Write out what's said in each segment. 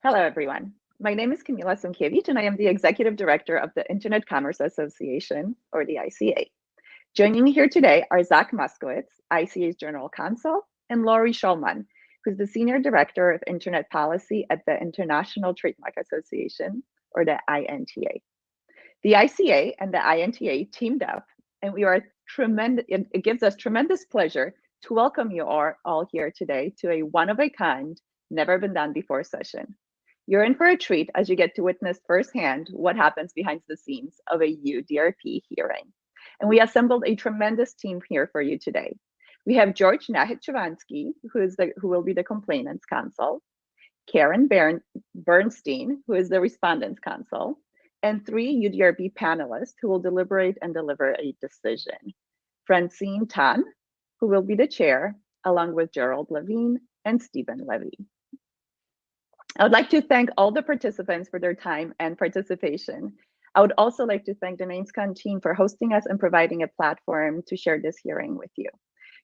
Hello, everyone. My name is Kamila Sunkiewicz, and I am the Executive Director of the Internet Commerce Association, or the ICA. Joining me here today are Zach Moskowitz, ICA's General Counsel, and Laurie Schulman, who's the Senior Director of Internet Policy at the International Trademark Association, or the INTA. The ICA and the INTA teamed up, and it gives us tremendous pleasure to welcome you all here today to a one-of-a-kind, never-been-done-before session. You're in for a treat as you get to witness firsthand what happens behind the scenes of a UDRP hearing. And we assembled a tremendous team here for you today. We have George Nahid-Chovansky, who will be the complainant's counsel, Karen Bernstein, who is the respondent's counsel, and 3 UDRP panelists who will deliberate and deliver a decision. Francine Tan, who will be the chair, along with Gerald Levine and Stephen Levy. I would like to thank all the participants for their time and participation. I would also like to thank the NamesCon team for hosting us and providing a platform to share this hearing with you.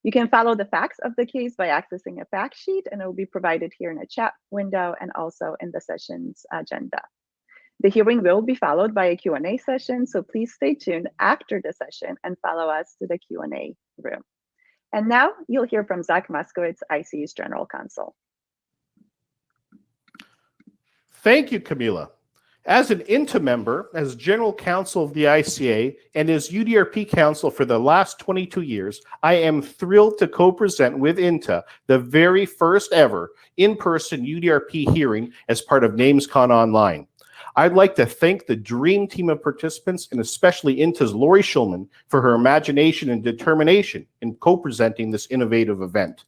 You can follow the facts of the case by accessing a fact sheet, and it will be provided here in a chat window and also in the session's agenda. The hearing will be followed by a Q&A session, so please stay tuned after the session and follow us to the Q&A room. And now you'll hear from Zach Moskowitz, ICA's General Counsel. Thank you, Camila. As an INTA member, as General Counsel of the ICA, and as UDRP Counsel for the last 22 years, I am thrilled to co-present with INTA the very first ever in-person UDRP hearing as part of NamesCon Online. I'd like to thank the dream team of participants, and especially INTA's Laurie Schulman, for her imagination and determination in co-presenting this innovative event.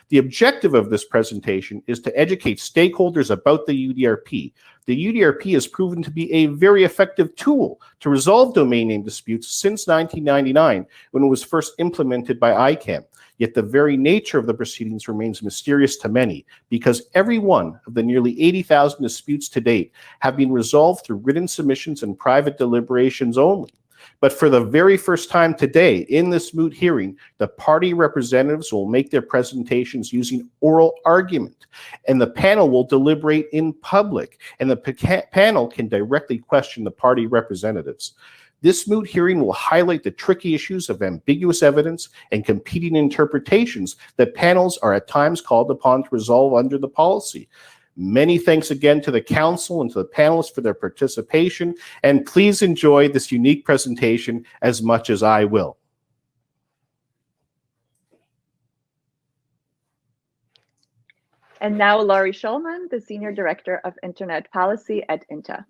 The objective of this presentation is to educate stakeholders about the UDRP. The UDRP has proven to be a very effective tool to resolve domain name disputes since 1999, when it was first implemented by ICANN. Yet the very nature of the proceedings remains mysterious to many, because every one of the nearly 80,000 disputes to date have been resolved through written submissions and private deliberations only. But for the very first time today, in this moot hearing, the party representatives will make their presentations using oral argument, and the panel will deliberate in public, and the panel can directly question the party representatives. This moot hearing will highlight the tricky issues of ambiguous evidence and competing interpretations that panels are at times called upon to resolve under the policy. Many thanks again to the council and to the panelists for their participation, and please enjoy this unique presentation as much as I will. And now Laurie Schulman, the Senior Director of Internet Policy at INTA.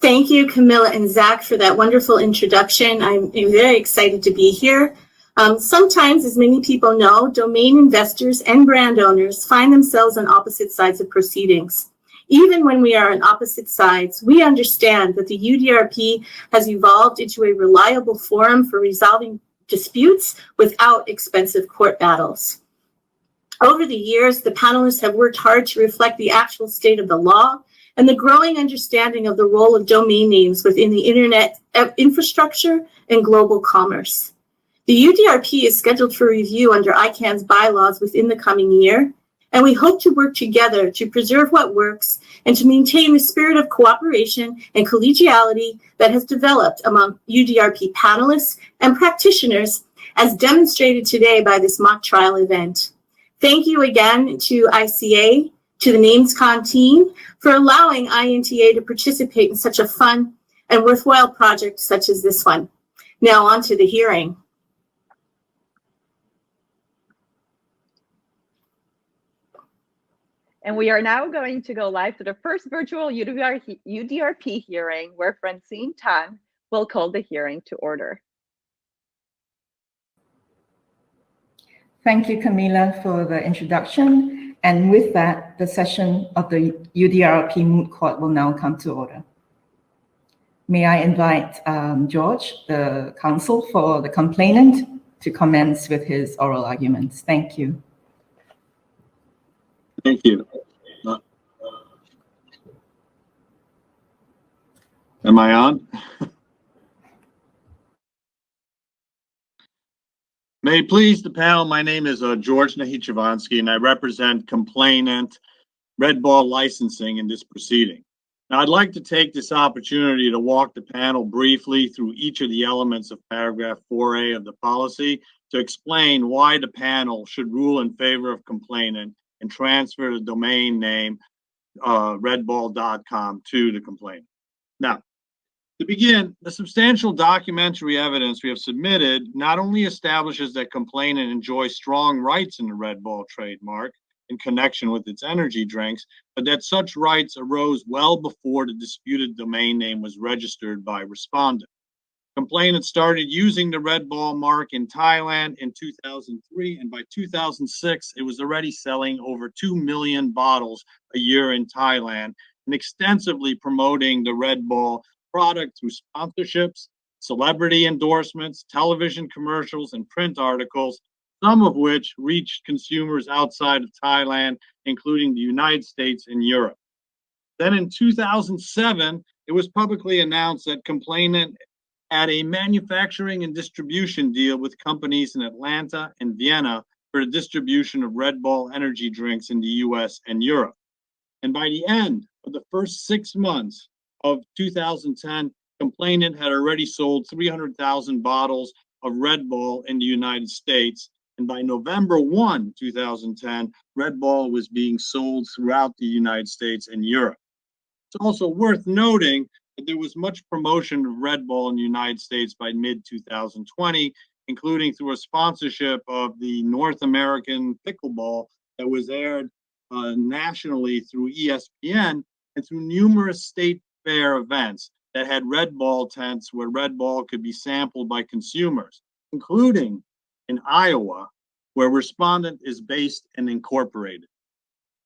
Thank you, Camilla and Zach, for that wonderful introduction. I'm very excited to be here. Sometimes, as many people know, domain investors and brand owners find themselves on opposite sides of proceedings. Even when we are on opposite sides, we understand that the UDRP has evolved into a reliable forum for resolving disputes without expensive court battles. Over the years, the panelists have worked hard to reflect the actual state of the law and the growing understanding of the role of domain names within the internet infrastructure and global commerce. The UDRP is scheduled for review under ICANN's bylaws within the coming year, and we hope to work together to preserve what works and to maintain the spirit of cooperation and collegiality that has developed among UDRP panelists and practitioners, as demonstrated today by this mock trial event. Thank you again to ICA, to the NamesCon team, for allowing INTA to participate in such a fun and worthwhile project such as this one. Now on to the hearing. And we are now going to go live to the first virtual UDRP hearing, where Francine Tan will call the hearing to order. Thank you, Camila, for the introduction. And with that, the session of the UDRP Moot Court will now come to order. May I invite George, the counsel for the complainant, to commence with his oral arguments. Thank you. Thank you. Am I on? May it please the panel, my name is George Nahid-Chovansky, and I represent complainant Red Ball licensing in this proceeding. Now, I'd like to take this opportunity to walk the panel briefly through each of the elements of paragraph 4A of the policy to explain why the panel should rule in favor of complainant and transfer the domain name redball.com to the complainant. Now, to begin, the substantial documentary evidence we have submitted not only establishes that complainant enjoys strong rights in the Red Ball trademark in connection with its energy drinks, but that such rights arose well before the disputed domain name was registered by respondent. Complainant started using the Red Ball mark in Thailand in 2003, and by 2006, it was already selling over 2 million bottles a year in Thailand and extensively promoting the Red Ball product through sponsorships, celebrity endorsements, television commercials, and print articles, some of which reached consumers outside of Thailand, including the United States and Europe. Then in 2007, it was publicly announced that complainant had a manufacturing and distribution deal with companies in Atlanta and Vienna for the distribution of Red Ball energy drinks in the US and Europe. And by the end of the first 6 months of 2010, complainant had already sold 300,000 bottles of Red Ball in the United States. And by November 1, 2010, Red Ball was being sold throughout the United States and Europe. It's also worth noting that there was much promotion of Red Ball in the United States by mid-2020, including through a sponsorship of the North American Pickleball that was aired nationally through ESPN and through numerous state fair events that had Red Ball tents where Red Ball could be sampled by consumers, including in Iowa, where respondent is based and incorporated.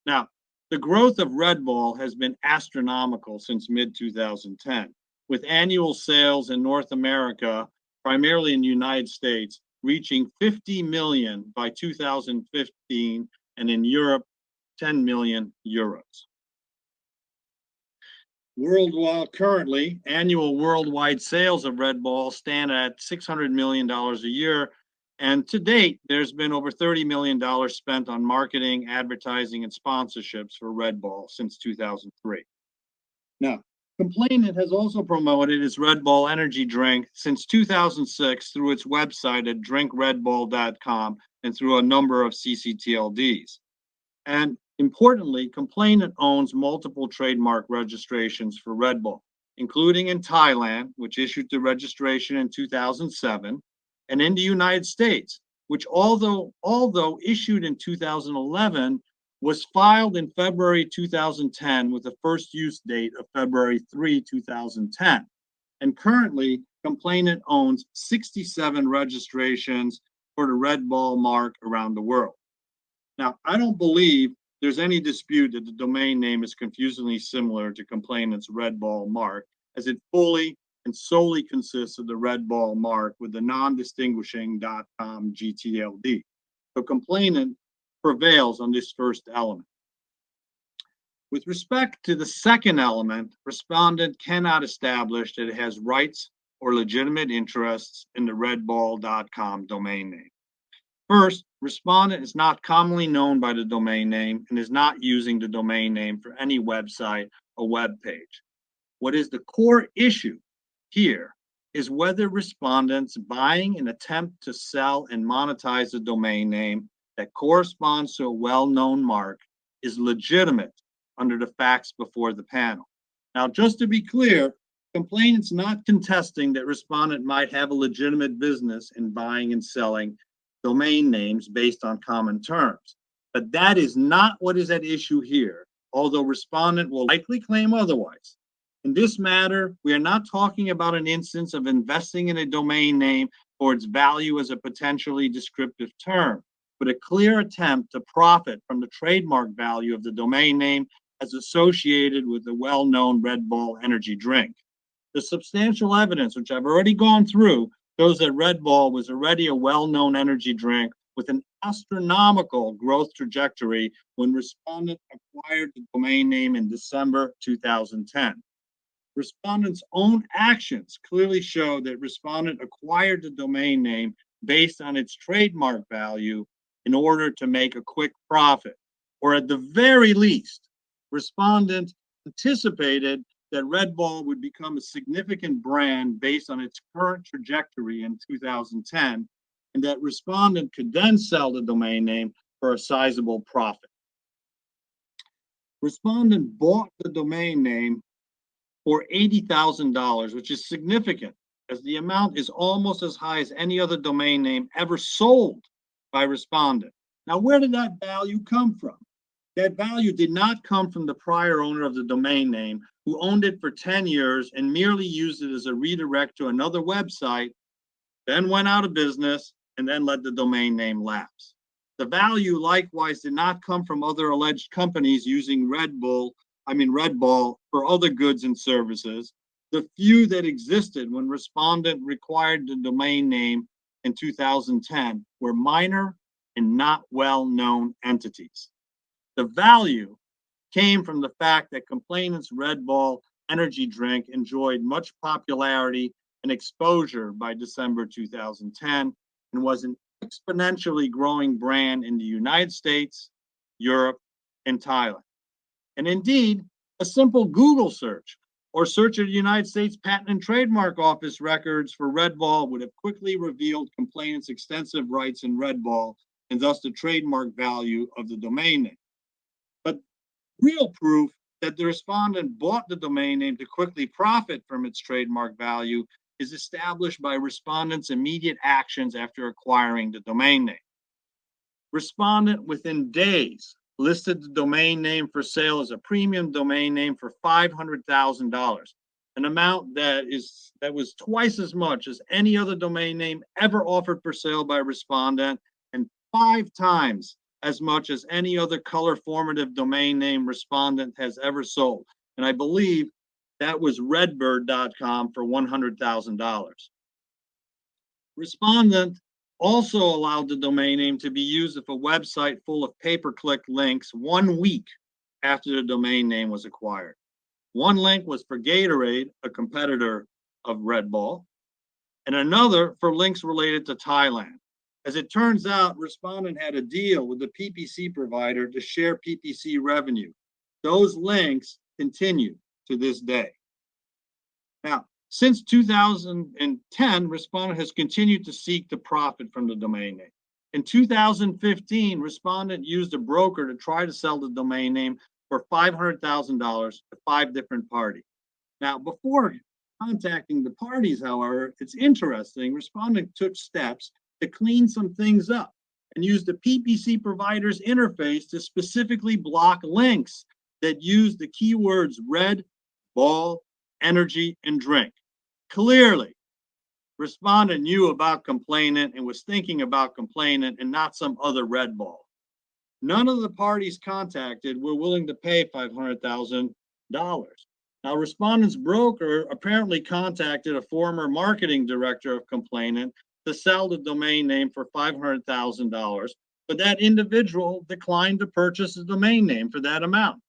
Now, the growth of Red Ball has been astronomical since mid-2010, with annual sales in North America, primarily in the United States, reaching 50 million by 2015, and in Europe, 10 million euros. Worldwide, currently, annual worldwide sales of Red Ball stand at $600 million a year, and to date, there's been over $30 million spent on marketing, advertising, and sponsorships for Red Ball since 2003. Now, complainant has also promoted its Red Ball energy drink since 2006 through its website at drinkredball.com and through a number of CCTLDs. And importantly, complainant owns multiple trademark registrations for Red Ball, including in Thailand, which issued the registration in 2007, and in the United States, which although issued in 2011, was filed in February 2010 with a first use date of February 3, 2010. And currently, complainant owns 67 registrations for the Red Ball mark around the world. Now, I don't believe there's any dispute that the domain name is confusingly similar to complainant's Red Ball mark, as it fully and solely consists of the Red Ball mark with the non-distinguishing .com GTLD. So complainant prevails on this first element. With respect to the second element, respondent cannot establish that it has rights or legitimate interests in the redball.com domain name. First, respondent is not commonly known by the domain name and is not using the domain name for any website or web page. What is the core issue here is whether respondents buying an attempt to sell and monetize a domain name that corresponds to a well-known mark is legitimate under the facts before the panel. Now, just to be clear, complainant's not contesting that respondent might have a legitimate business in buying and selling domain names based on common terms, but that is not what is at issue here, although respondent will likely claim otherwise. In this matter, we are not talking about an instance of investing in a domain name for its value as a potentially descriptive term, but a clear attempt to profit from the trademark value of the domain name as associated with the well-known Red Ball energy drink. The substantial evidence, which I've already gone through, shows that Red Ball was already a well-known energy drink with an astronomical growth trajectory when respondent acquired the domain name in December 2010. Respondent's own actions clearly show that respondent acquired the domain name based on its trademark value in order to make a quick profit, or at the very least, Respondent anticipated that Red Ball would become a significant brand based on its current trajectory in 2010, and that Respondent could then sell the domain name for a sizable profit. Respondent bought the domain name for $80,000, which is significant, as the amount is almost as high as any other domain name ever sold by Respondent. Now, where did that value come from? That value did not come from the prior owner of the domain name, who owned it for 10 years and merely used it as a redirect to another website, then went out of business, and then let the domain name lapse. The value likewise did not come from other alleged companies using Red Ball for other goods and services, the few that existed when Respondent required the domain name in 2010 were minor and not well-known entities. The value came from the fact that complainant's Red Ball energy drink enjoyed much popularity and exposure by December 2010 and was an exponentially growing brand in the United States, Europe, and Thailand. And indeed, a simple Google search or search of the United States Patent and Trademark Office records for Red Ball would have quickly revealed complainant's extensive rights in Red Ball and thus the trademark value of the domain name. But real proof that the Respondent bought the domain name to quickly profit from its trademark value is established by Respondent's immediate actions after acquiring the domain name. Respondent, within days, listed the domain name for sale as a premium domain name for $500,000, an amount that was twice as much as any other domain name ever offered for sale by Respondent, and 5 times as much as any other color formative domain name Respondent has ever sold. And I believe that was redbird.com for $100,000. Respondent also allowed the domain name to be used if a website full of pay-per-click links 1 week after the domain name was acquired. One link was for Gatorade, a competitor of Red Ball, and another for links related to Thailand. As it turns out, Respondent had a deal with the PPC provider to share PPC revenue. Those links continue to this day. Now, since 2010, Respondent has continued to seek to profit from the domain name. In 2015, Respondent used a broker to try to sell the domain name for $500,000 to 5 different parties. Now, before contacting the parties, however, it's interesting, Respondent took steps to clean some things up and used the PPC provider's interface to specifically block links that use the keywords Red Ball, energy, and drink. Clearly, Respondent knew about complainant and was thinking about complainant and not some other Red Ball. None of the parties contacted were willing to pay $500,000. Now, Respondent's broker apparently contacted a former marketing director of complainant to sell the domain name for $500,000, but that individual declined to purchase the domain name for that amount.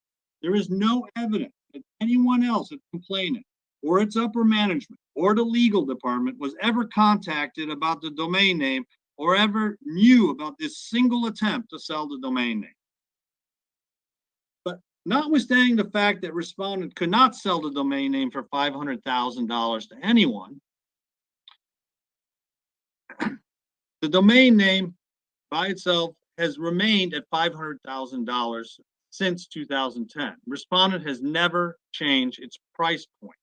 There is no evidence that anyone else at complainant or its upper management or the legal department was ever contacted about the domain name or ever knew about this single attempt to sell the domain name. But notwithstanding the fact that Respondent could not sell the domain name for $500,000 to anyone, the domain name by itself has remained at $500,000 since 2010. Respondent has never changed its price point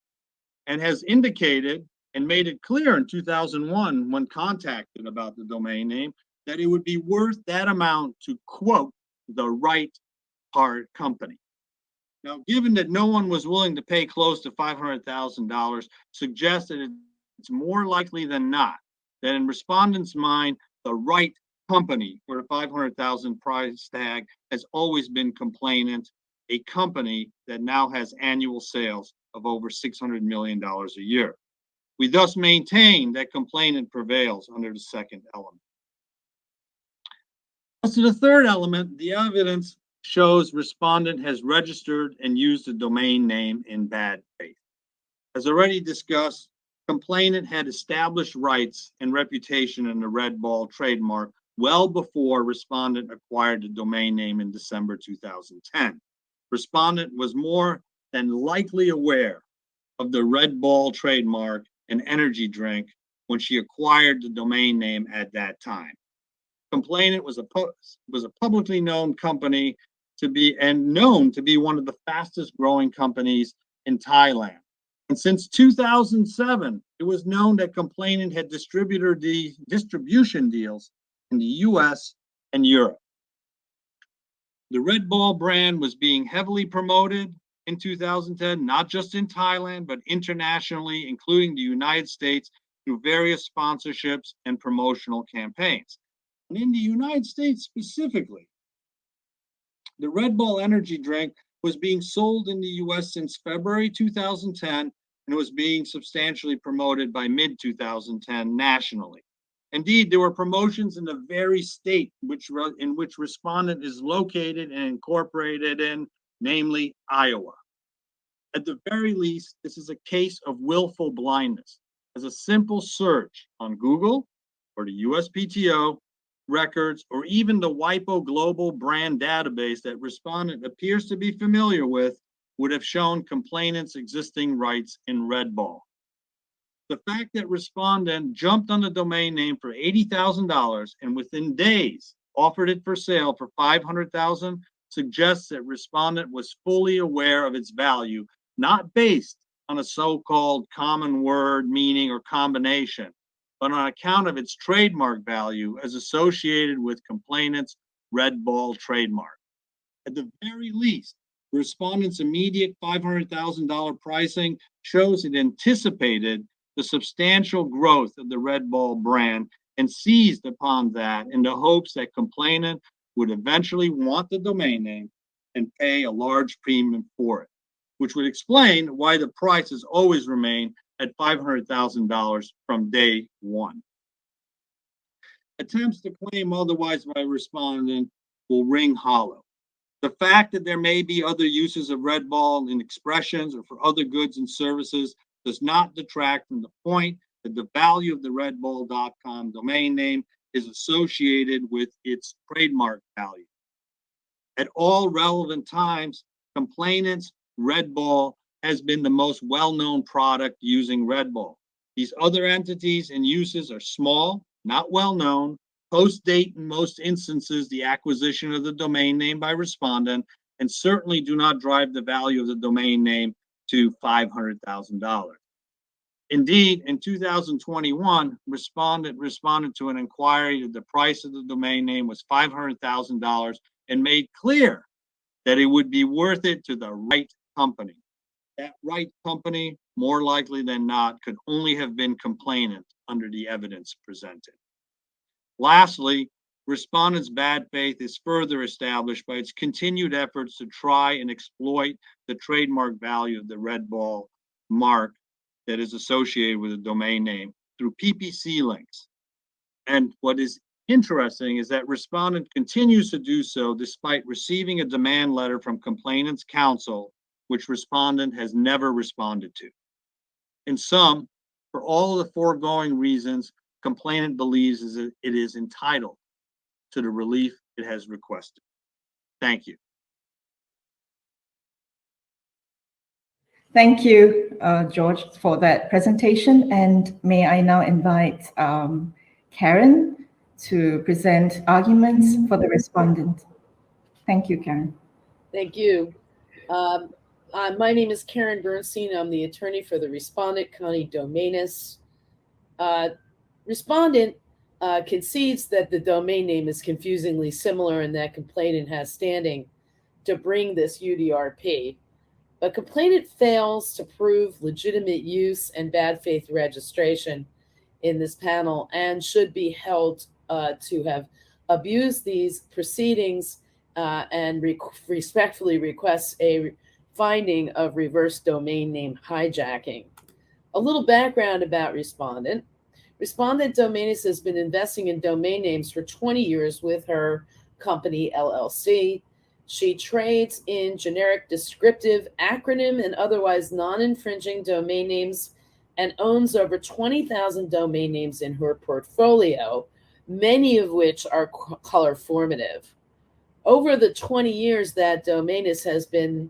and has indicated and made it clear in 2001 when contacted about the domain name that it would be worth that amount to, quote, the right company. Now, given that no one was willing to pay close to $500,000, suggests that it's more likely than not that in Respondent's mind, the right company for the $500,000 price tag has always been complainant, a company that now has annual sales of over $600 million a year. We thus maintain that complainant prevails under the second element. As to the third element, the evidence shows Respondent has registered and used the domain name in bad faith. As already discussed, complainant had established rights and reputation in the Red Ball trademark well before Respondent acquired the domain name in December 2010. Respondent was more than likely aware of the Red Ball trademark and energy drink when she acquired the domain name at that time. Complainant was a publicly known company known to be one of the fastest growing companies in Thailand. And since 2007, it was known that Complainant had distribution deals in the US and Europe. The Red Ball brand was being heavily promoted in 2010, not just in Thailand, but internationally, including the United States, through various sponsorships and promotional campaigns. And in the United States specifically, the Red Ball energy drink was being sold in the US since February 2010, and it was being substantially promoted by mid-2010 nationally. Indeed, there were promotions in the very state in which respondent is located and incorporated in, namely Iowa. At the very least, this is a case of willful blindness. As a simple search on Google or the USPTO records, or even the WIPO global brand database that respondent appears to be familiar with, would have shown complainant's existing rights in Red Ball. The fact that respondent jumped on the domain name for $80,000 and within days offered it for sale for $500,000 suggests that respondent was fully aware of its value, not based on a so-called common word meaning or combination, but on account of its trademark value as associated with complainant's Red Ball trademark. At the very least, respondent's immediate $500,000 pricing shows it anticipated the substantial growth of the Red Ball brand and seized upon that in the hopes that complainant would eventually want the domain name and pay a large premium for it, which would explain why the price has always remained at $500,000 from day one. Attempts to claim otherwise by respondent will ring hollow. The fact that there may be other uses of Red Ball in expressions or for other goods and services does not detract from the point that the value of the redball.com domain name is associated with its trademark value. At all relevant times, complainant's Red Ball has been the most well-known product using Red Ball. These other entities and uses are small, not well-known, post-date in most instances the acquisition of the domain name by respondent, and certainly do not drive the value of the domain name to $500,000. Indeed, in 2021, respondent responded to an inquiry that the price of the domain name was $500,000 and made clear that it would be worth it to the right company. That right company, more likely than not, could only have been complainant under the evidence presented. Lastly, respondent's bad faith is further established by its continued efforts to try and exploit the trademark value of the Red Ball mark that is associated with a domain name through PPC links. And what is interesting is that respondent continues to do so despite receiving a demand letter from complainant's counsel, which respondent has never responded to. In sum, for all of the foregoing reasons, complainant believes it is entitled to the relief it has requested. Thank you. Thank you, George, for that presentation. And may I now invite Karen to present arguments for the respondent. Thank you, Karen. Thank you. My name is Karen Bernstein. I'm the attorney for the respondent, Connie Domanis. Respondent concedes that the domain name is confusingly similar and that complainant has standing to bring this UDRP. But complainant fails to prove legitimate use and bad faith registration in this panel and should be held to have abused these proceedings and respectfully requests a finding of reverse domain name hijacking. A little background about respondent. Respondent Domanis has been investing in domain names for 20 years with her company, LLC. She trades in generic, descriptive, acronym, and otherwise non-infringing domain names and owns over 20,000 domain names in her portfolio, many of which are color formative. Over the 20 years that Domainist has been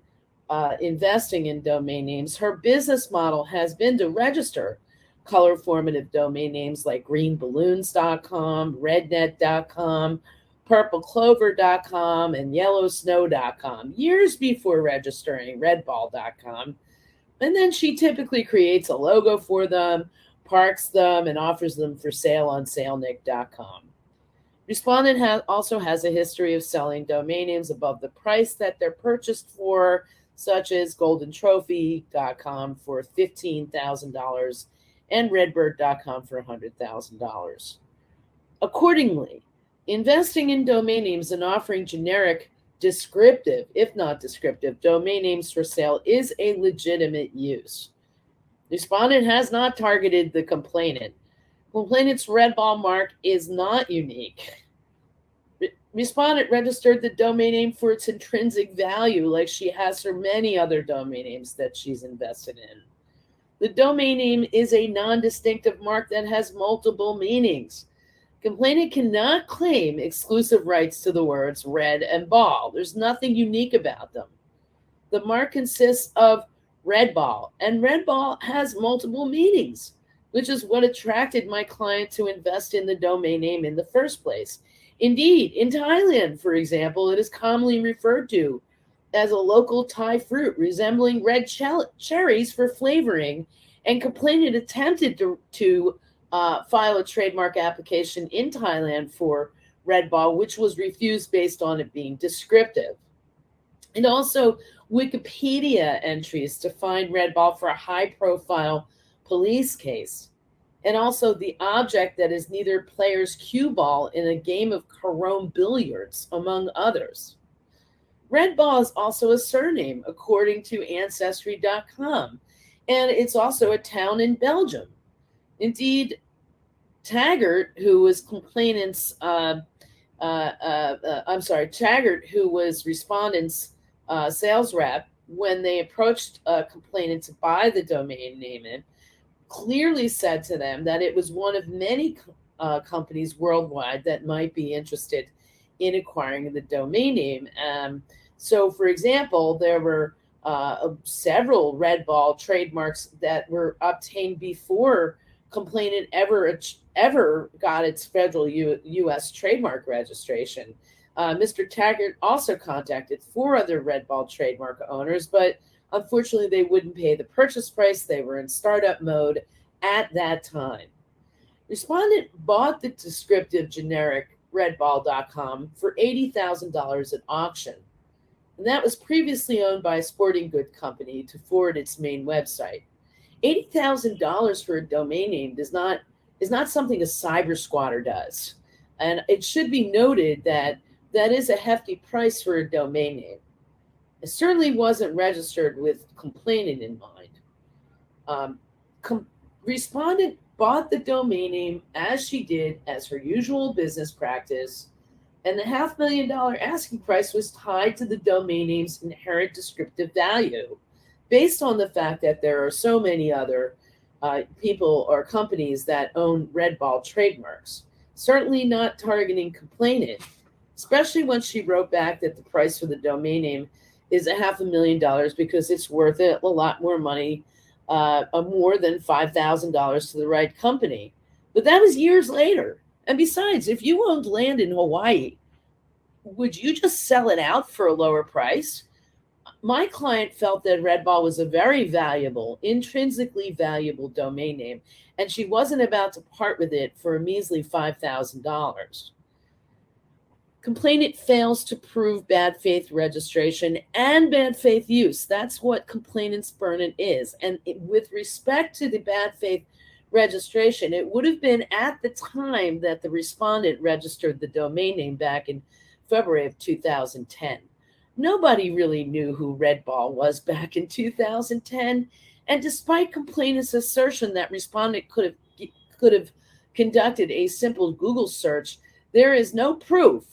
investing in domain names, her business model has been to register color formative domain names like greenballoons.com, rednet.com, purpleclover.com, and yellowsnow.com years before registering redball.com. And then she typically creates a logo for them, parks them, and offers them for sale on salenick.com. Respondent also has a history of selling domain names above the price that they're purchased for, such as goldentrophy.com for $15,000 and redbird.com for $100,000. Accordingly, investing in domain names and offering generic, descriptive, if not descriptive, domain names for sale is a legitimate use. Respondent has not targeted the complainant. Complainant's redball mark is not unique. Respondent registered the domain name for its intrinsic value, like she has for many other domain names that she's invested in. The domain name is a non-distinctive mark that has multiple meanings. Complainant cannot claim exclusive rights to the words red and ball. There's nothing unique about them. The mark consists of red ball, and red ball has multiple meanings, which is what attracted my client to invest in the domain name in the first place. Indeed, in Thailand, for example, it is commonly referred to as a local Thai fruit resembling red cherries for flavoring, and complainant attempted to file a trademark application in Thailand for red ball, which was refused based on it being descriptive. And also Wikipedia entries to find red ball for a high-profile police case, and also the object that is neither player's cue ball in a game of carom billiards, among others. Red ball is also a surname, according to Ancestry.com, and it's also a town in Belgium. Indeed, Taggart, who was complainant's, Taggart, who was respondent's sales rep, when they approached a complainant to buy the domain name in, clearly said to them that it was one of many companies worldwide that might be interested in acquiring the domain name. So, for example, there were several red ball trademarks that were obtained before complainant ever got its federal U.S. trademark registration. Mr. Taggart also contacted 4 other red ball trademark owners, but unfortunately, they wouldn't pay the purchase price. They were in startup mode at that time. Respondent bought the descriptive generic redball.com for $80,000 at auction. And that was previously owned by a sporting good company to forward its main website. $80,000 for a domain name is not something a cyber squatter does. And it should be noted that that is a hefty price for a domain name. It certainly wasn't registered with complainant in mind. Respondent bought the domain name as she did as her usual business practice, and the $500,000 asking price was tied to the domain name's inherent descriptive value, based on the fact that there are so many other people or companies that own red ball trademarks. Certainly not targeting complainant, especially when she wrote back that the price for the domain name is $500,000 because it's worth it a lot more money, more than $5,000 to the right company. But that was years later. And besides, if you owned land in Hawaii, would you just sell it out for a lower price? My client felt that Red Ball was a very valuable, intrinsically valuable domain name, and she wasn't about to part with it for a measly $5,000. Complainant fails to prove bad faith registration and bad faith use. That's what complainant's burden is. And with respect to the bad faith registration, it would have been at the time that the respondent registered the domain name back in February of 2010. Nobody really knew who Red Ball was back in 2010. And despite complainant's assertion that respondent could have conducted a simple Google search, there is no proof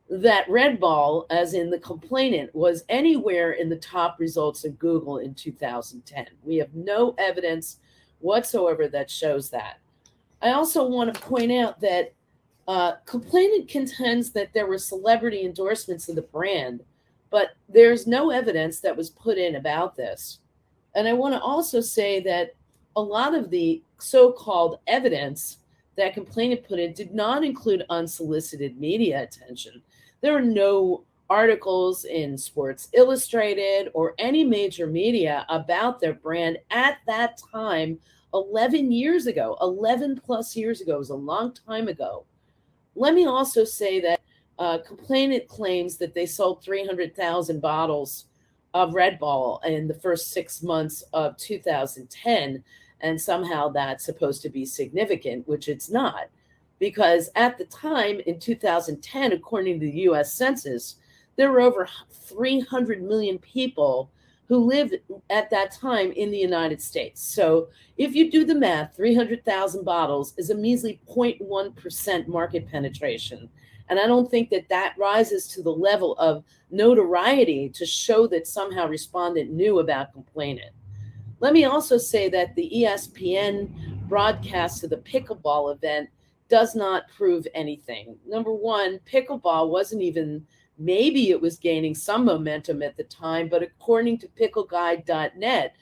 that Red Ball, as in the complainant, was anywhere in the top results of Google in 2010. We have no evidence whatsoever that shows that. I also want to point out that Complainant contends that there were celebrity endorsements of the brand, but there's no evidence that was put in about this. And I want to also say that a lot of the so-called evidence that complainant put in did not include unsolicited media attention. There are no articles in Sports Illustrated or any major media about their brand at that time, 11 years ago, 11 plus years ago. It was a long time ago. Let me also say that complainant claims that they sold 300,000 bottles of Red Bull in the first 6 months of 2010, and somehow that's supposed to be significant, which it's not, because at the time in 2010, according to the US Census, there were over 300 million people who lived at that time in the United States. So if you do the math, 300,000 bottles is a measly 0.1% market penetration. And I don't think that that rises to the level of notoriety to show that somehow respondent knew about complainant. Let me also say that the ESPN broadcast of the pickleball event does not prove anything. Number one, pickleball wasn't even, maybe it was gaining some momentum at the time, but according to pickleguide.net,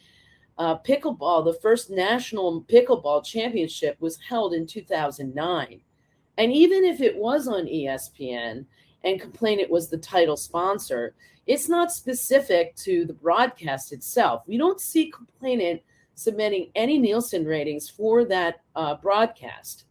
pickleball, the first national pickleball championship, was held in 2009. And even if it was on ESPN and complainant was the title sponsor, it's not specific to the broadcast itself. We don't see complainant submitting any Nielsen ratings for that broadcast.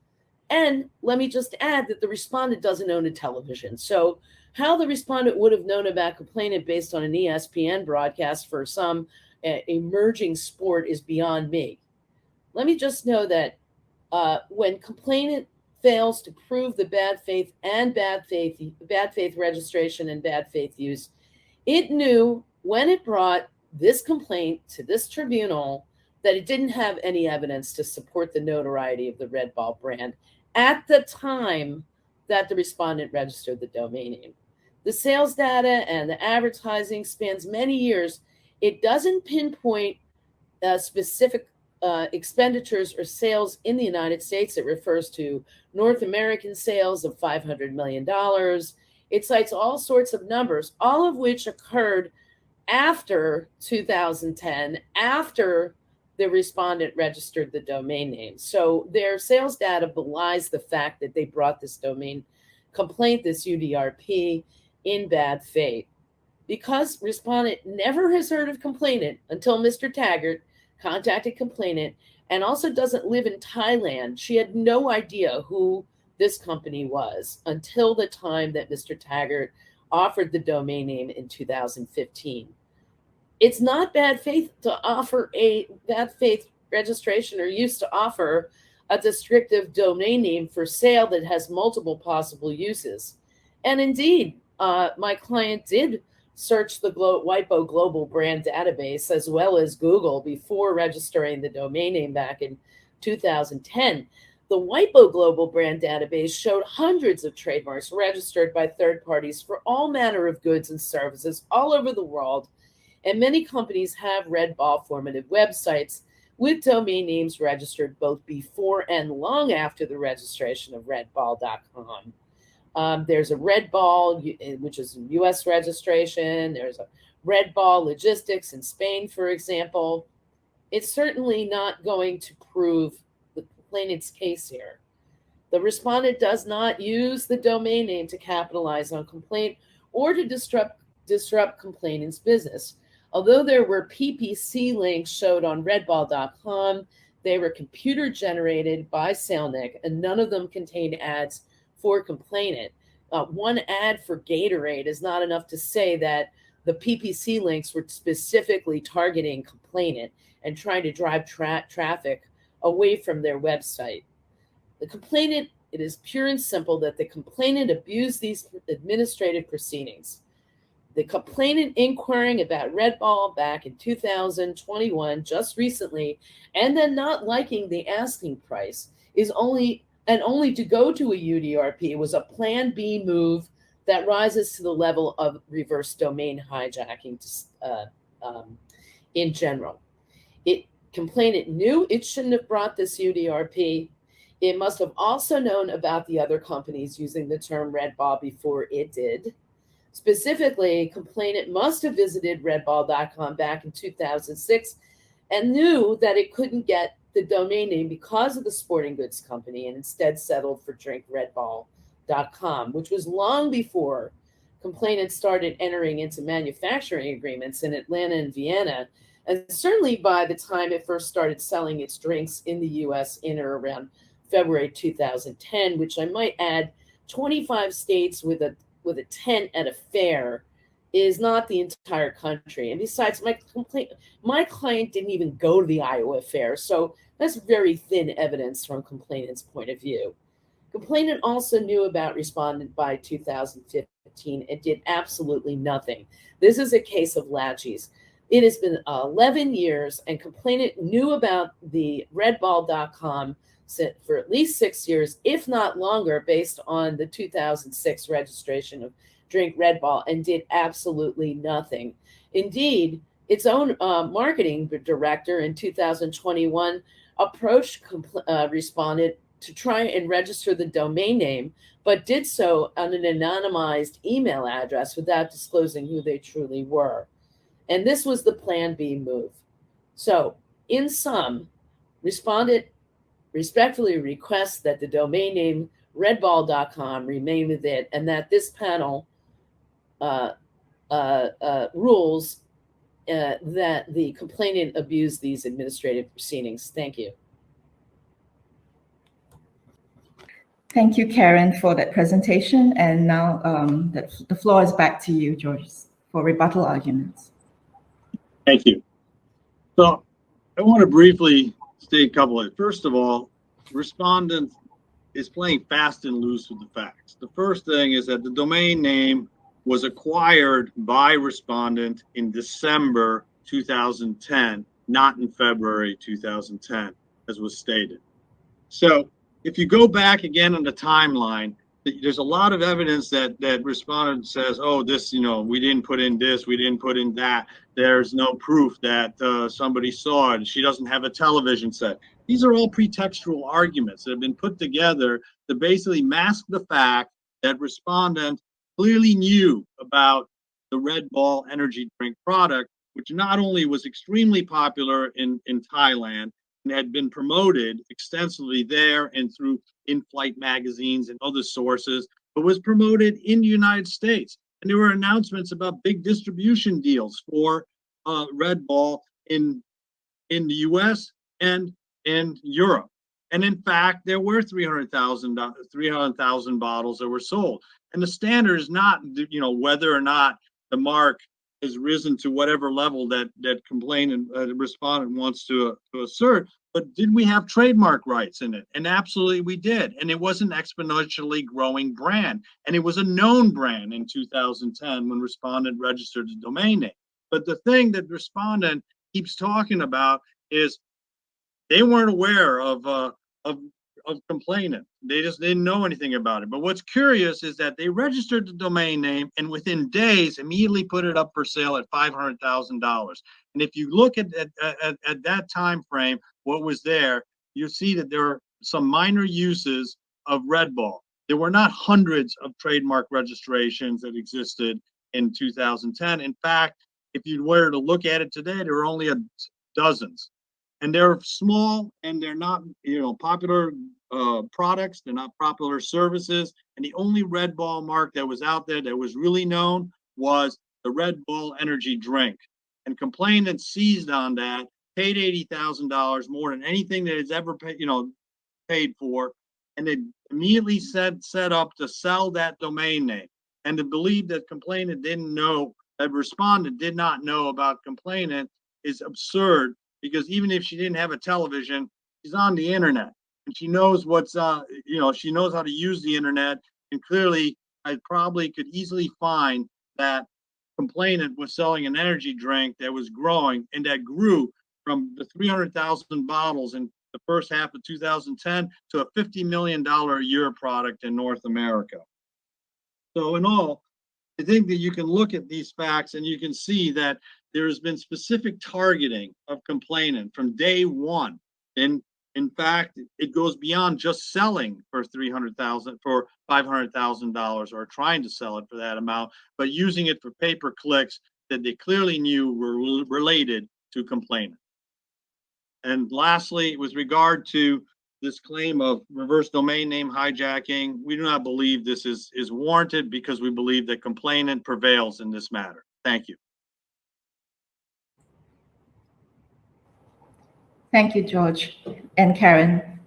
And let me just add that the respondent doesn't own a television. So how the respondent would have known about complainant based on an ESPN broadcast for some emerging sport is beyond me. Let me just know that when complainant fails to prove the bad faith registration and bad faith use, it knew when it brought this complaint to this tribunal that it didn't have any evidence to support the notoriety of the Red Bull brand at the time that the respondent registered the domain name. The sales data and the advertising spans many years. It doesn't pinpoint specific expenditures or sales in the United States. It refers to North American sales of $500 million. It cites all sorts of numbers, all of which occurred after 2010, after the respondent registered the domain name. So their sales data belies the fact that they brought this domain complaint, this UDRP, in bad faith. Because respondent never has heard of complainant until Mr. Taggart contacted complainant, and also doesn't live in Thailand. She had no idea who this company was until the time that Mr. Taggart offered the domain name in 2015. It's not bad faith to offer a bad faith registration or use to offer a descriptive domain name for sale that has multiple possible uses. And indeed, my client did search the WIPO Global Brand Database as well as Google before registering the domain name back in 2010. The WIPO Global Brand Database showed hundreds of trademarks registered by third parties for all manner of goods and services all over the world, and many companies have Red Bull formative websites with domain names registered both before and long after the registration of redbull.com. There's a Red Bull, which is a U.S. registration. There's a Red Bull Logistics in Spain, for example. It's certainly not going to prove the complainant's case here. The respondent does not use the domain name to capitalize on complaint or to disrupt complainant's business. Although there were PPC links showed on redbull.com, they were computer generated by Salnick, and none of them contained ads for complainant. One ad for Gatorade is not enough to say that the PPC links were specifically targeting complainant and trying to drive traffic away from their website. The complainant, it is pure and simple that the complainant abused these administrative proceedings. The complainant inquiring about Red Bull back in 2021, just recently, and then not liking the asking price is only to go to a UDRP was a Plan B move that rises to the level of reverse domain hijacking in general. Complainant knew it shouldn't have brought this UDRP. It must have also known about the other companies using the term red ball before it did. Specifically, complainant must have visited redball.com back in 2006 and knew that it couldn't get the domain name because of the sporting goods company and instead settled for drinkredball.com, which was long before complainant started entering into manufacturing agreements in Atlanta and Vienna, and certainly by the time it first started selling its drinks in the US in or around February 2010, which I might add, 25 states with a tent at a fair is not the entire country. And besides, my client didn't even go to the Iowa Fair, so that's very thin evidence from complainant's point of view. Complainant also knew about respondent by 2015 and did absolutely nothing. This is a case of laches. It has been 11 years, and complainant knew about the redball.com for at least 6 years, if not longer, based on the 2006 registration of Drink Red Ball, and did absolutely nothing. Indeed, its own marketing director in 2021 approached respondent to try and register the domain name, but did so on an anonymized email address without disclosing who they truly were. And this was the Plan B move. So, in sum, respondent respectfully requests that the domain name redball.com remain with it, and that this panel rules that the complainant abused these administrative proceedings. Thank you. Thank you, Karen, for that presentation. And now the floor is back to you, George, for rebuttal arguments. Thank you. So I want to briefly state a couple of, first of all, respondent is playing fast and loose with the facts. The first thing is that the domain name was acquired by respondent in December 2010, not in February 2010, as was stated. So if you go back again on the timeline, there's a lot of evidence that respondent says, oh, this, we didn't put in this, we didn't put in that. There's no proof that somebody saw it. She doesn't have a television set. These are all pretextual arguments that have been put together to basically mask the fact that respondent clearly knew about the Red Ball energy drink product, which not only was extremely popular in Thailand and had been promoted extensively there and through in-flight magazines and other sources, but was promoted in the United States. And there were announcements about big distribution deals for Red Ball in the US and in Europe. And in fact, there were 300,000 bottles that were sold. And the standard is not, whether or not the mark has risen to whatever level that complainant respondent wants to assert, but did we have trademark rights in it? And absolutely we did. And it was an exponentially growing brand. And it was a known brand in 2010 when respondent registered the domain name. But the thing that respondent keeps talking about is they weren't aware of complainant. They just didn't know anything about it. But what's curious is that they registered the domain name and within days immediately put it up for sale at $500,000. And if you look at that time frame, what was there, you see that there are some minor uses of Red Ball. There were not hundreds of trademark registrations that existed in 2010. In fact, if you were to look at it today, there are only dozens. And they're small and they're not, popular products. They're not popular services. And the only Red Ball mark that was out there that was really known was the Red Ball energy drink. And complainant seized on that, paid $80,000 more than anything that it's ever paid for, and they immediately set up to sell that domain name. And to believe that complainant didn't know, that respondent did not know about complainant is absurd, because even if she didn't have a television, she's on the internet and she knows what's she knows how to use the internet. And clearly I probably could easily find that complainant was selling an energy drink that was growing and that grew from the 300,000 bottles in the first half of 2010 to a $50 million a year product in North America. So in all, I think that you can look at these facts and you can see that there has been specific targeting of complainant from day one. And In fact, it goes beyond just selling for $500,000 or trying to sell it for that amount, but using it for pay-per-clicks that they clearly knew were related to complainant. And lastly, with regard to this claim of reverse domain name hijacking, we do not believe this is warranted because we believe that complainant prevails in this matter. Thank you. Thank you, George. And Karen,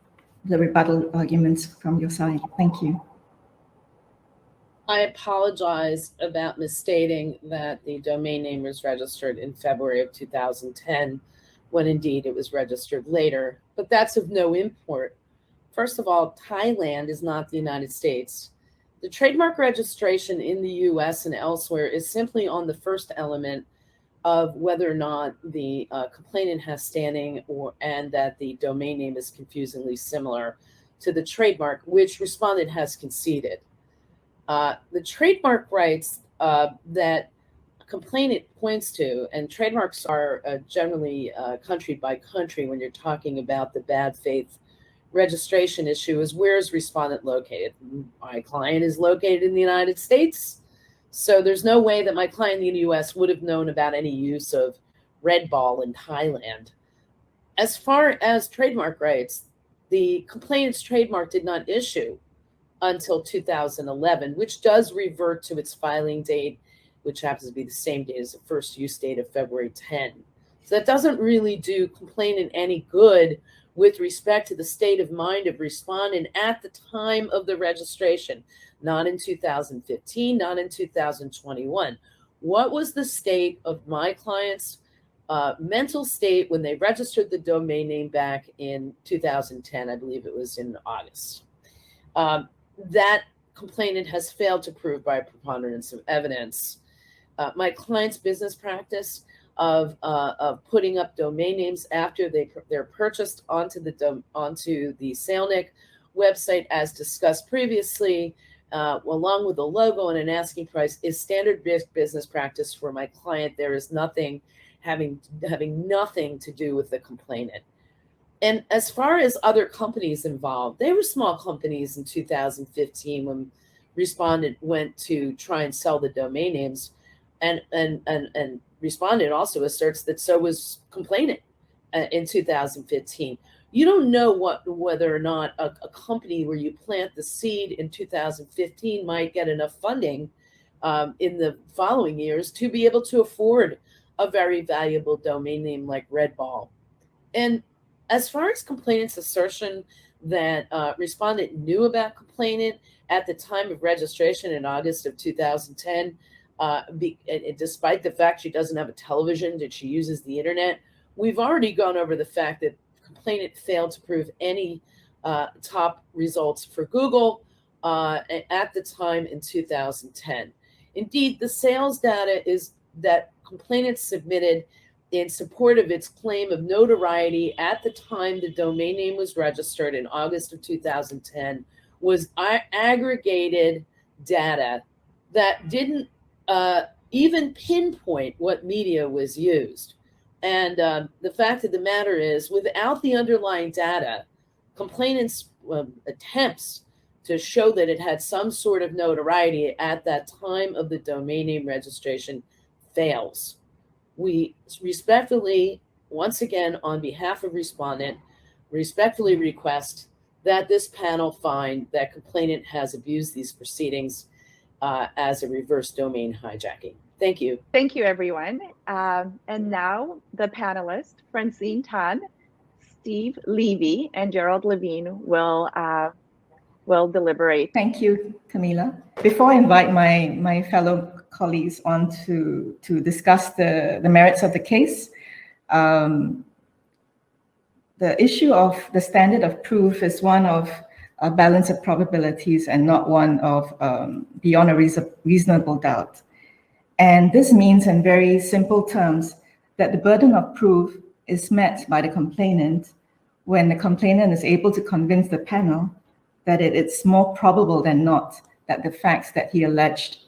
the rebuttal arguments from your side. Thank you. I apologize about misstating that the domain name was registered in February of 2010, when indeed it was registered later, but that's of no import. First of all, Thailand is not the United States. The trademark registration in the US and elsewhere is simply on the first element of whether or not the complainant has standing and that the domain name is confusingly similar to the trademark, which respondent has conceded. The trademark rights that complainant points to, and trademarks are generally country by country when you're talking about the bad faith registration issue, is where is respondent located? My client is located in the United States, so there's no way that my client in the US would have known about any use of Red Ball in Thailand. As far as trademark rights, the complainant's trademark did not issue until 2011, which does revert to its filing date, which happens to be the same date as the first use date of February 10. So that doesn't really do complainant any good with respect to the state of mind of respondent at the time of the registration, not in 2015, not in 2021. What was the state of my client's mental state when they registered the domain name back in 2010? I believe it was in August. That complainant has failed to prove by a preponderance of evidence. My client's business practice of putting up domain names after they're purchased onto the SailNIC website, as discussed previously, along with a logo and an asking price, is standard business practice for my client. There is nothing having nothing to do with the complainant. And as far as other companies involved, they were small companies in 2015 when respondent went to try and sell the domain names, and respondent also asserts that so was complainant in 2015. You don't know whether or not a company where you plant the seed in 2015 might get enough funding in the following years to be able to afford a very valuable domain name like Red Ball. And as far as complainant's assertion that respondent knew about complainant at the time of registration in August of 2010, despite the fact she doesn't have a television, that she uses the internet, we've already gone over the fact that complainant failed to prove any top results for Google at the time in 2010. Indeed, the sales data is that complainant submitted in support of its claim of notoriety at the time the domain name was registered in August of 2010 was aggregated data that didn't even pinpoint what media was used. And the fact of the matter is, without the underlying data, complainant's attempts to show that it had some sort of notoriety at that time of the domain name registration fails. We respectfully, once again, on behalf of respondent, respectfully request that this panel find that complainant has abused these proceedings as a reverse domain hijacking. Thank you. Thank you, everyone. And now the panelists, Francine Tan, Steve Levy, and Gerald Levine will deliberate. Thank you, Camila. Before I invite my fellow colleagues on to discuss the merits of the case, the issue of the standard of proof is one of a balance of probabilities and not one of beyond a reasonable doubt. And this means, in very simple terms, that the burden of proof is met by the complainant when the complainant is able to convince the panel that it's more probable than not that the facts that he alleged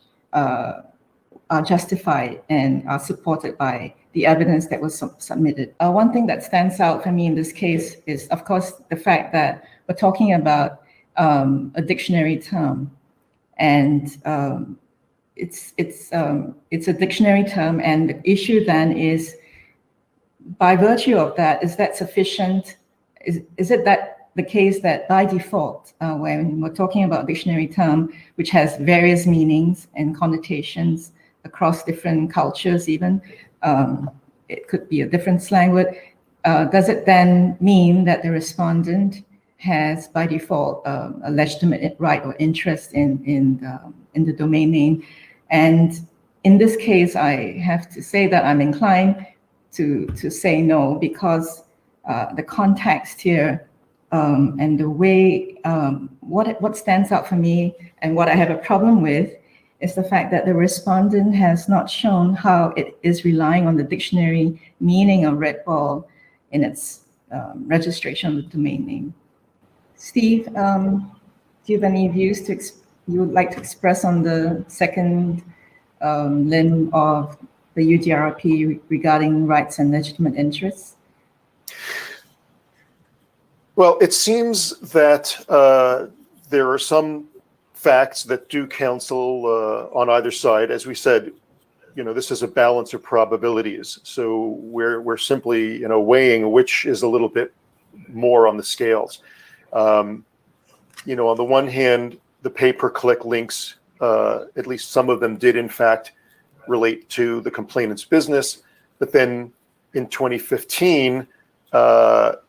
are justified and are supported by the evidence that was submitted. One thing that stands out for me in this case is, of course, the fact that we're talking about a dictionary term, and it's a dictionary term, and the issue then is, by virtue of that, is that sufficient? Is it that the case that by default, when we're talking about a dictionary term, which has various meanings and connotations across different cultures even, it could be a different slang word, does it then mean that the respondent has by default a legitimate right or interest in the domain name? And in this case, I have to say that I'm inclined to say no, because the context here and the way, what stands out for me and what I have a problem with is the fact that the respondent has not shown how it is relying on the dictionary meaning of red ball in its registration of the domain name. Steve, do you have any views you would like to express on the second limb of the UDRP regarding rights and legitimate interests? Well, it seems that there are some facts that do counsel on either side. As we said, this is a balance of probabilities. So we're simply, weighing which is a little bit more on the scales. On the one hand, the pay-per-click links, at least some of them did in fact relate to the complainant's business. But then in 2015, the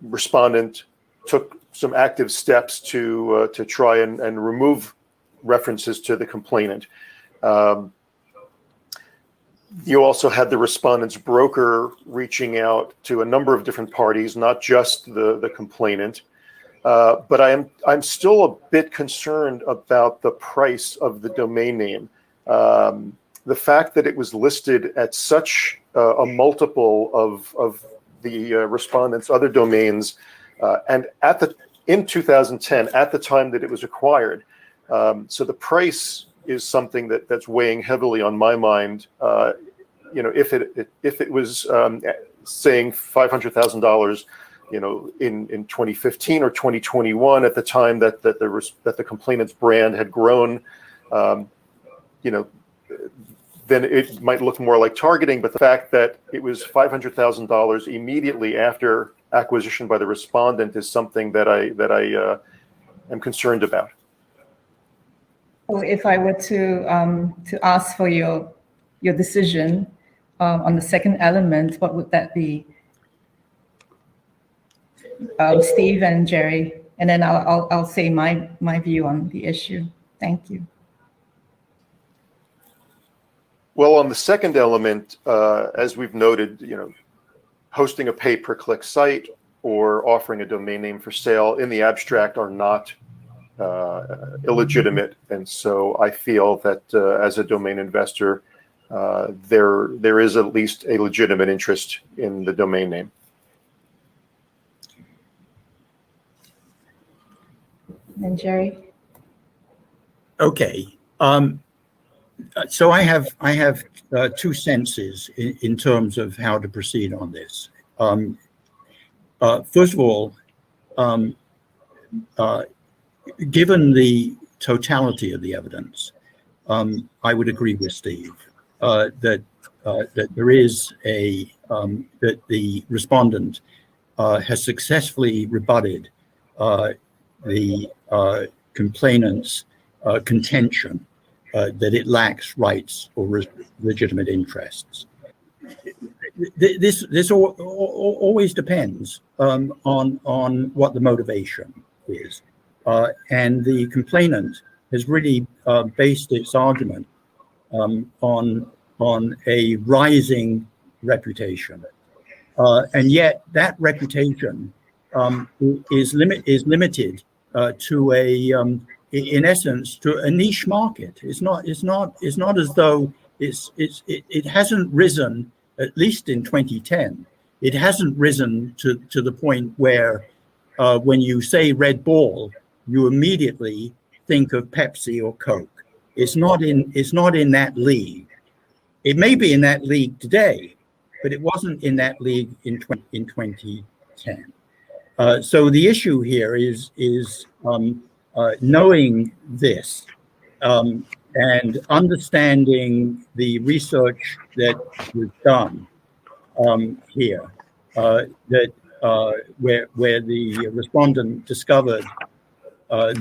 respondent took some active steps to try and remove references to the complainant. You also had the respondent's broker reaching out to a number of different parties, not just the complainant. But I'm still a bit concerned about the price of the domain name. The fact that it was listed at such a multiple of the respondent's other domains, and in 2010, at the time that it was acquired. So the price is something that's weighing heavily on my mind. If it was saying $500,000, in 2015 or 2021, at the time that the complainant's brand had grown, then it might look more like targeting. But the fact that it was $500,000 immediately after acquisition by the respondent is something that I am concerned about. So if I were to ask for your decision on the second element, what would that be? Steve and Jerry, and then I'll say my view on the issue. Thank you. Well, on the second element, as we've noted, hosting a pay-per-click site or offering a domain name for sale in the abstract are not illegitimate, and so I feel that as a domain investor, there is at least a legitimate interest in the domain name. And Jerry? Okay. So I have two senses in terms of how to proceed on this. First of all, given the totality of the evidence, I would agree with Steve that there is that the respondent has successfully rebutted the complainant's contention that it lacks rights or legitimate interests. This always depends on what the motivation is, and the complainant has really based its argument on a rising reputation, and yet that reputation is limited to in essence, to a niche market. It's not as though it hasn't risen, at least in 2010. It hasn't risen to the point where when you say Red Ball, you immediately think of Pepsi or Coke. It's not in that league. It may be in that league today, but it wasn't in that league in 2010. So the issue here is knowing this and understanding the research that was done here, that where the respondent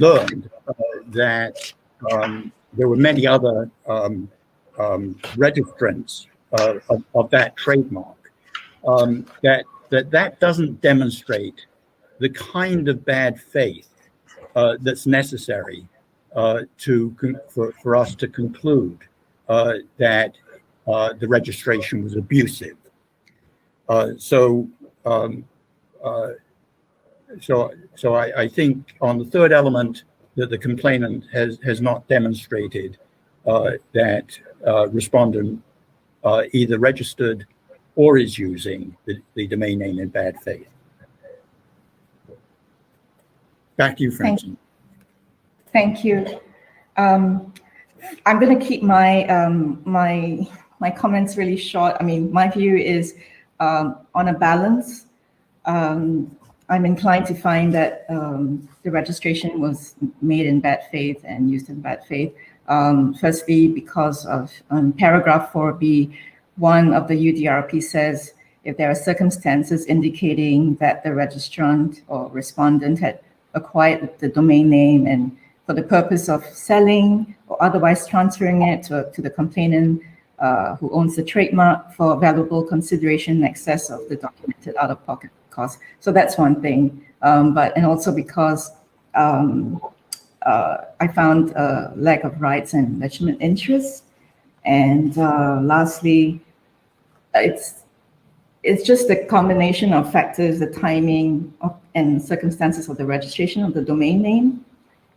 learned that there were many other registrants of that trademark, that doesn't demonstrate the kind of bad faith that's necessary for us to conclude that the registration was abusive. So I think on the third element that the complainant has not demonstrated that respondent either registered or is using the domain name in bad faith. Back to you, Francine. Thank you. I'm going to keep my my comments really short. I mean, my view is on a balance. I'm inclined to find that the registration was made in bad faith and used in bad faith. Firstly, because of paragraph 4B, 1 of the UDRP says, if there are circumstances indicating that the registrant or respondent had acquired the domain name and for the purpose of selling or otherwise transferring it to the complainant who owns the trademark for valuable consideration in excess of the documented out-of-pocket cost. So that's one thing. And also because I found a lack of rights and legitimate interests. And lastly, it's just a combination of factors, the timing and circumstances of the registration of the domain name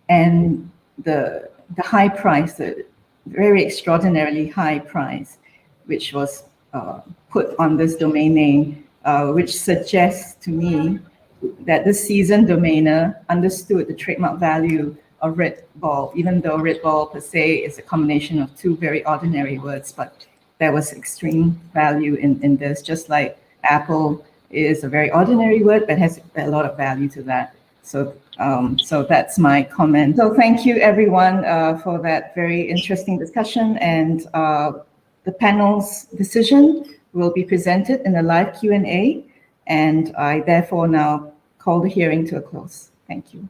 and the high price, the very extraordinarily high price, which was put on this domain name, which suggests to me that the seasoned domainer understood the trademark value of red ball, even though red ball per se is a combination of two very ordinary words, but there was extreme value in this, just like apple is a very ordinary word, but has a lot of value to that. So that's my comment. So thank you everyone for that very interesting discussion, and the panel's decision will be presented in a live Q&A, and I therefore now call the hearing to a close. Thank you.